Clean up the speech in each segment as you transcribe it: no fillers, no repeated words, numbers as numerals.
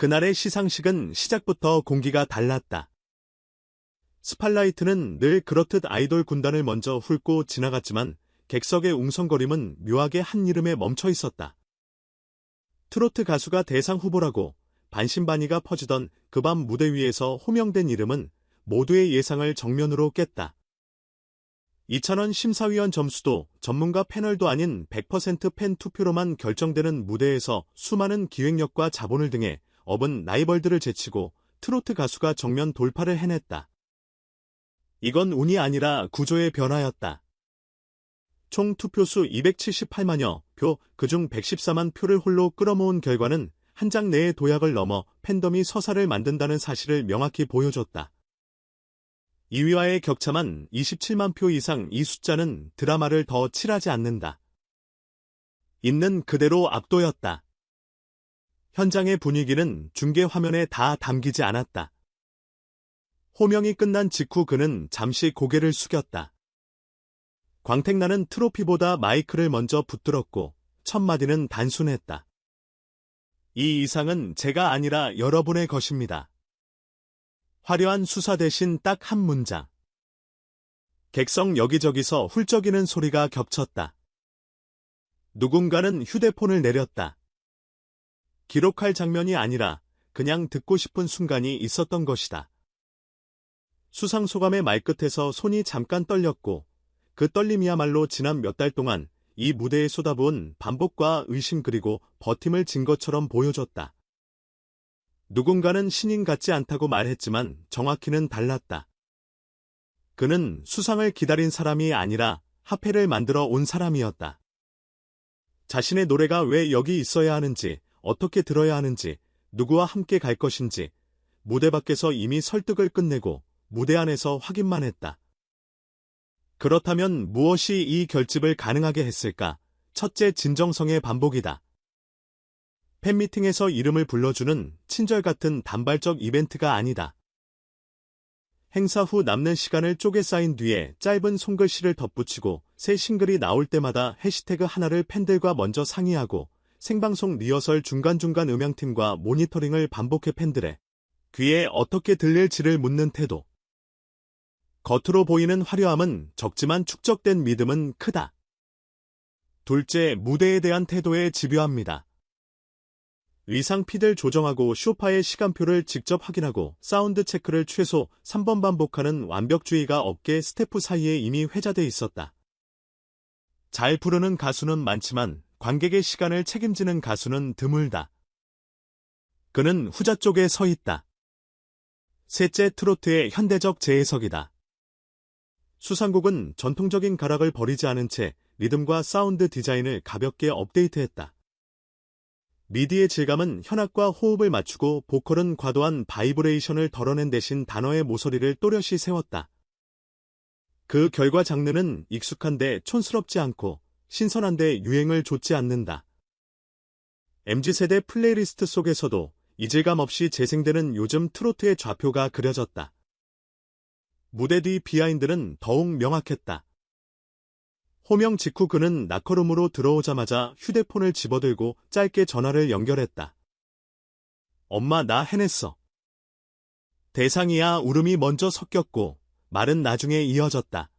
그날의 시상식은 시작부터 공기가 달랐다. 스팔라이트는 늘 그렇듯 아이돌 군단을 먼저 훑고 지나갔지만 객석의 웅성거림은 묘하게 한 이름에 멈춰 있었다. 트로트 가수가 대상 후보라고 반신반의가 퍼지던 그 밤 무대 위에서 호명된 이름은 모두의 예상을 정면으로 깼다. 2,000원 심사위원 점수도 전문가 패널도 아닌 100% 팬 투표로만 결정되는 무대에서 수많은 기획력과 자본을 등에 업은 라이벌들을 제치고 트로트 가수가 정면 돌파를 해냈다. 이건 운이 아니라 구조의 변화였다. 총 투표수 278만여 표, 그중 114만 표를 홀로 끌어모은 결과는 한 장 내의 도약을 넘어 팬덤이 서사를 만든다는 사실을 명확히 보여줬다. 2위와의 격차만 27만 표 이상. 이 숫자는 드라마를 더 칠하지 않는다. 있는 그대로 압도였다. 현장의 분위기는 중계 화면에 다 담기지 않았다. 호명이 끝난 직후 그는 잠시 고개를 숙였다. 광택나는 트로피보다 마이크를 먼저 붙들었고 첫 마디는 단순했다. 이 이상은 제가 아니라 여러분의 것입니다. 화려한 수사 대신 딱 한 문장. 객석 여기저기서 훌쩍이는 소리가 겹쳤다. 누군가는 휴대폰을 내렸다. 기록할 장면이 아니라 그냥 듣고 싶은 순간이 있었던 것이다. 수상소감의 말끝에서 손이 잠깐 떨렸고 그 떨림이야말로 지난 몇 달 동안 이 무대에 쏟아부은 반복과 의심 그리고 버팀을 진 것처럼 보여줬다. 누군가는 신인 같지 않다고 말했지만 정확히는 달랐다. 그는 수상을 기다린 사람이 아니라 합회를 만들어 온 사람이었다. 자신의 노래가 왜 여기 있어야 하는지, 어떻게 들어야 하는지, 누구와 함께 갈 것인지, 무대 밖에서 이미 설득을 끝내고 무대 안에서 확인만 했다. 그렇다면 무엇이 이 결집을 가능하게 했을까? 첫째, 진정성의 반복이다. 팬미팅에서 이름을 불러주는 친절 같은 단발적 이벤트가 아니다. 행사 후 남는 시간을 쪼개 쌓인 뒤에 짧은 손글씨를 덧붙이고 새 싱글이 나올 때마다 해시태그 하나를 팬들과 먼저 상의하고 생방송 리허설 중간중간 음향팀과 모니터링을 반복해 팬들의 귀에 어떻게 들릴지를 묻는 태도. 겉으로 보이는 화려함은 적지만 축적된 믿음은 크다. 둘째, 무대에 대한 태도에 집요합니다. 의상 핏을 조정하고 쇼파의 시간표를 직접 확인하고 사운드 체크를 최소 3번 반복하는 완벽주의가 업계 스태프 사이에 이미 회자돼 있었다. 잘 부르는 가수는 많지만 관객의 시간을 책임지는 가수는 드물다. 그는 후자 쪽에 서 있다. 셋째, 트로트의 현대적 재해석이다. 수상곡은 전통적인 가락을 버리지 않은 채 리듬과 사운드 디자인을 가볍게 업데이트했다. 미디의 질감은 현악과 호흡을 맞추고 보컬은 과도한 바이브레이션을 덜어낸 대신 단어의 모서리를 또렷이 세웠다. 그 결과 장르는 익숙한데 촌스럽지 않고 신선한데 유행을 좇지 않는다. MZ세대 플레이리스트 속에서도 이질감 없이 재생되는 요즘 트로트의 좌표가 그려졌다. 무대 뒤 비하인드는 더욱 명확했다. 호명 직후 그는 나커룸으로 들어오자마자 휴대폰을 집어들고 짧게 전화를 연결했다. 엄마, 나 해냈어. 대상이야. 울음이 먼저 섞였고 말은 나중에 이어졌다.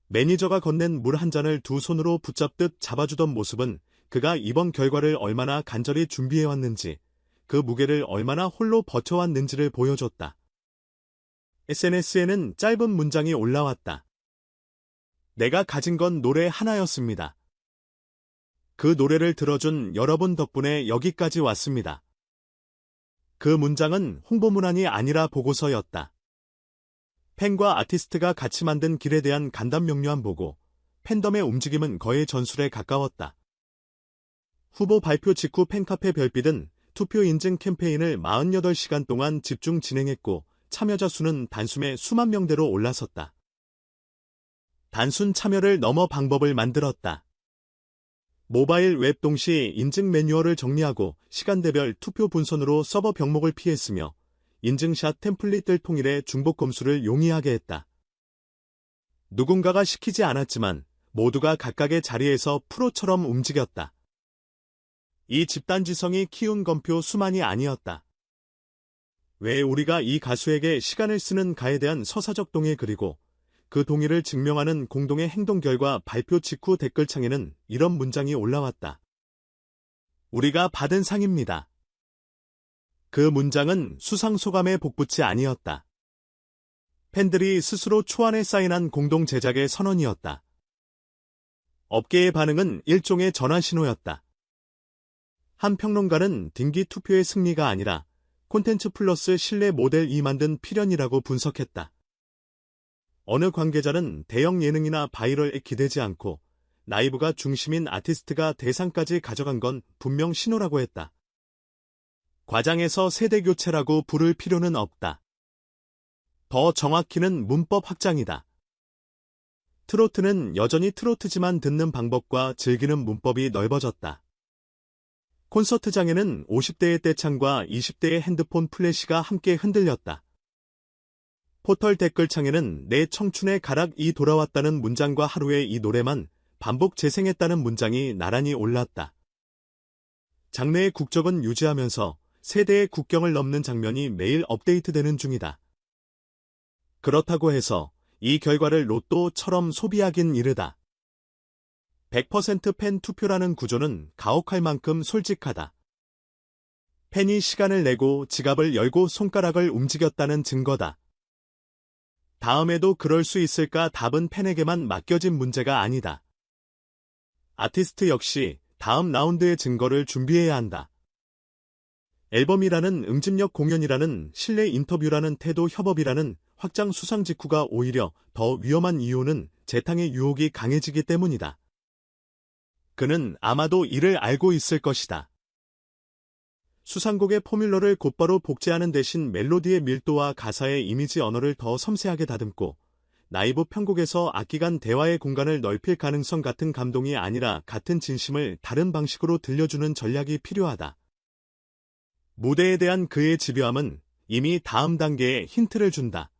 매니저가 건넨 물 한 잔을 두 손으로 붙잡듯 잡아주던 모습은 그가 이번 결과를 얼마나 간절히 준비해왔는지, 그 무게를 얼마나 홀로 버텨왔는지를 보여줬다. SNS에는 짧은 문장이 올라왔다. 내가 가진 건 노래 하나였습니다. 그 노래를 들어준 여러분 덕분에 여기까지 왔습니다. 그 문장은 홍보문안이 아니라 보고서였다. 팬과 아티스트가 같이 만든 길에 대한 간단명료한 보고, 팬덤의 움직임은 거의 전술에 가까웠다. 후보 발표 직후 팬카페 별빛은 투표 인증 캠페인을 48시간 동안 집중 진행했고 참여자 수는 단숨에 수만 명대로 올라섰다. 단순 참여를 넘어 방법을 만들었다. 모바일 웹 동시 인증 매뉴얼을 정리하고 시간대별 투표 분선으로 서버 병목을 피했으며 인증샷 템플릿들 통일해 중복 검수를 용이하게 했다. 누군가가 시키지 않았지만 모두가 각각의 자리에서 프로처럼 움직였다. 이 집단지성이 키운 검표 수만이 아니었다. 왜 우리가 이 가수에게 시간을 쓰는 가에 대한 서사적 동의 그리고 그 동의를 증명하는 공동의 행동 결과 발표 직후 댓글창에는 이런 문장이 올라왔다. 우리가 받은 상입니다. 그 문장은 수상소감의 복붙이 아니었다. 팬들이 스스로 초안에 사인한 공동 제작의 선언이었다. 업계의 반응은 일종의 전환신호였다. 한 평론가는 등기 투표의 승리가 아니라 콘텐츠 플러스 신뢰 모델이 만든 필연이라고 분석했다. 어느 관계자는 대형 예능이나 바이럴에 기대지 않고 라이브가 중심인 아티스트가 대상까지 가져간 건 분명 신호라고 했다. 과장해서 세대교체라고 부를 필요는 없다. 더 정확히는 문법 확장이다. 트로트는 여전히 트로트지만 듣는 방법과 즐기는 문법이 넓어졌다. 콘서트장에는 50대의 떼창과 20대의 핸드폰 플래시가 함께 흔들렸다. 포털 댓글창에는 내 청춘의 가락이 돌아왔다는 문장과 하루에 이 노래만 반복 재생했다는 문장이 나란히 올랐다. 장르의 국적은 유지하면서 세대의 국경을 넘는 장면이 매일 업데이트되는 중이다. 그렇다고 해서 이 결과를 로또처럼 소비하긴 이르다. 100% 팬 투표라는 구조는 가혹할 만큼 솔직하다. 팬이 시간을 내고 지갑을 열고 손가락을 움직였다는 증거다. 다음에도 그럴 수 있을까? 답은 팬에게만 맡겨진 문제가 아니다. 아티스트 역시 다음 라운드의 증거를 준비해야 한다. 앨범이라는 응집력 공연이라는 실내 인터뷰라는 태도 협업이라는 확장 수상 직후가 오히려 더 위험한 이유는 재탕의 유혹이 강해지기 때문이다. 그는 아마도 이를 알고 있을 것이다. 수상곡의 포뮬러를 곧바로 복제하는 대신 멜로디의 밀도와 가사의 이미지 언어를 더 섬세하게 다듬고 라이브 편곡에서 악기 간 대화의 공간을 넓힐 가능성 같은 감동이 아니라 같은 진심을 다른 방식으로 들려주는 전략이 필요하다. 무대에 대한 그의 집요함은 이미 다음 단계에 힌트를 준다.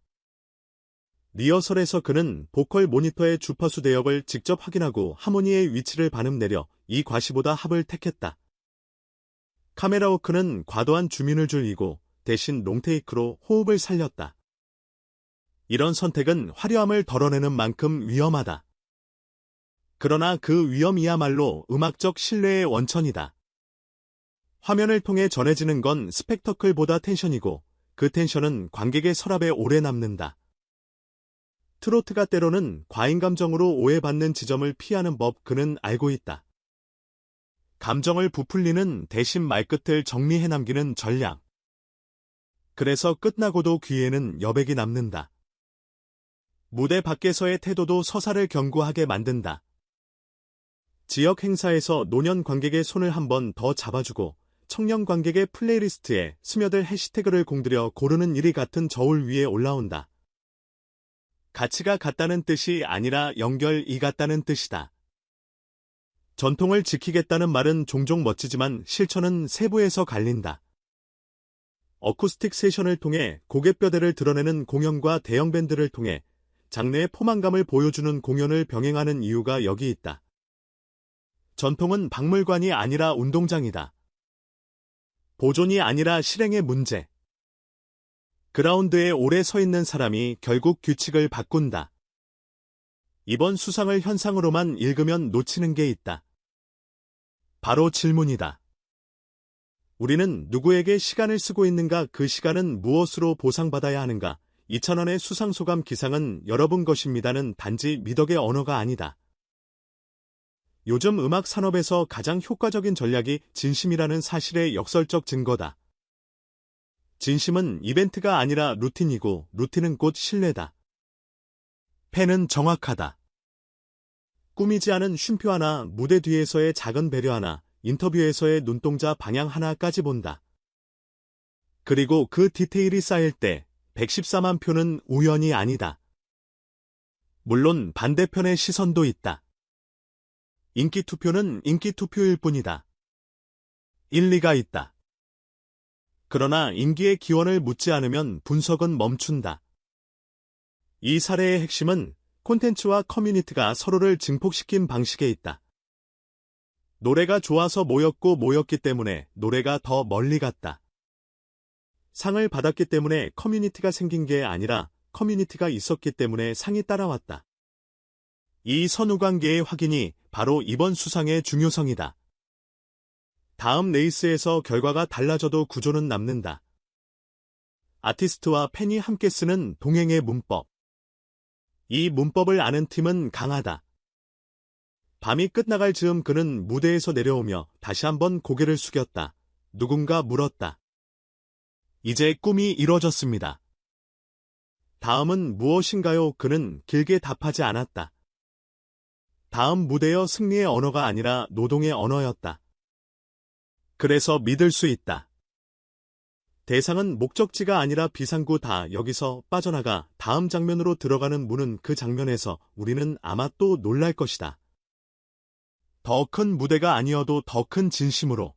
리허설에서 그는 보컬 모니터의 주파수 대역을 직접 확인하고 하모니의 위치를 반음 내려 이 과시보다 합을 택했다. 카메라 워크는 과도한 주민을 줄이고 대신 롱테이크로 호흡을 살렸다. 이런 선택은 화려함을 덜어내는 만큼 위험하다. 그러나 그 위험이야말로 음악적 신뢰의 원천이다. 화면을 통해 전해지는 건 스펙터클보다 텐션이고 그 텐션은 관객의 서랍에 오래 남는다. 트로트가 때로는 과잉 감정으로 오해받는 지점을 피하는 법 그는 알고 있다. 감정을 부풀리는 대신 말끝을 정리해 남기는 전략. 그래서 끝나고도 귀에는 여백이 남는다. 무대 밖에서의 태도도 서사를 견고하게 만든다. 지역 행사에서 노년 관객의 손을 한 번 더 잡아주고 청년 관객의 플레이리스트에 스며들 해시태그를 공들여 고르는 일이 같은 저울 위에 올라온다. 가치가 같다는 뜻이 아니라 연결이 같다는 뜻이다. 전통을 지키겠다는 말은 종종 멋지지만 실천은 세부에서 갈린다. 어쿠스틱 세션을 통해 고갯뼈대를 드러내는 공연과 대형 밴드를 통해 장르의 포만감을 보여주는 공연을 병행하는 이유가 여기 있다. 전통은 박물관이 아니라 운동장이다. 보존이 아니라 실행의 문제. 그라운드에 오래 서 있는 사람이 결국 규칙을 바꾼다. 이번 수상을 현상으로만 읽으면 놓치는 게 있다. 바로 질문이다. 우리는 누구에게 시간을 쓰고 있는가? 그 시간은 무엇으로 보상받아야 하는가? 2,000원의 수상소감 기상은 여러분 것입니다는 단지 미덕의 언어가 아니다. 요즘 음악 산업에서 가장 효과적인 전략이 진심이라는 사실의 역설적 증거다. 진심은 이벤트가 아니라 루틴이고 루틴은 곧 신뢰다. 팬은 정확하다. 꾸미지 않은 쉼표 하나, 무대 뒤에서의 작은 배려 하나, 인터뷰에서의 눈동자 방향 하나까지 본다. 그리고 그 디테일이 쌓일 때 114만 표는 우연이 아니다. 물론 반대편의 시선도 있다. 인기 투표는 인기 투표일 뿐이다. 일리가 있다. 그러나 인기의 기원을 묻지 않으면 분석은 멈춘다. 이 사례의 핵심은 콘텐츠와 커뮤니티가 서로를 증폭시킨 방식에 있다. 노래가 좋아서 모였고 모였기 때문에 노래가 더 멀리 갔다. 상을 받았기 때문에 커뮤니티가 생긴 게 아니라 커뮤니티가 있었기 때문에 상이 따라왔다. 이 선후관계의 확인이 바로 이번 수상의 중요성이다. 다음 레이스에서 결과가 달라져도 구조는 남는다. 아티스트와 팬이 함께 쓰는 동행의 문법. 이 문법을 아는 팀은 강하다. 밤이 끝나갈 즈음 그는 무대에서 내려오며 다시 한번 고개를 숙였다. 누군가 물었다. 이제 꿈이 이뤄졌습니다. 다음은 무엇인가요? 그는 길게 답하지 않았다. 다음 무대여 승리의 언어가 아니라 노동의 언어였다. 그래서 믿을 수 있다. 대상은 목적지가 아니라 비상구다. 여기서 빠져나가 다음 장면으로 들어가는 문은 그 장면에서 우리는 아마 또 놀랄 것이다. 더 큰 무대가 아니어도 더 큰 진심으로.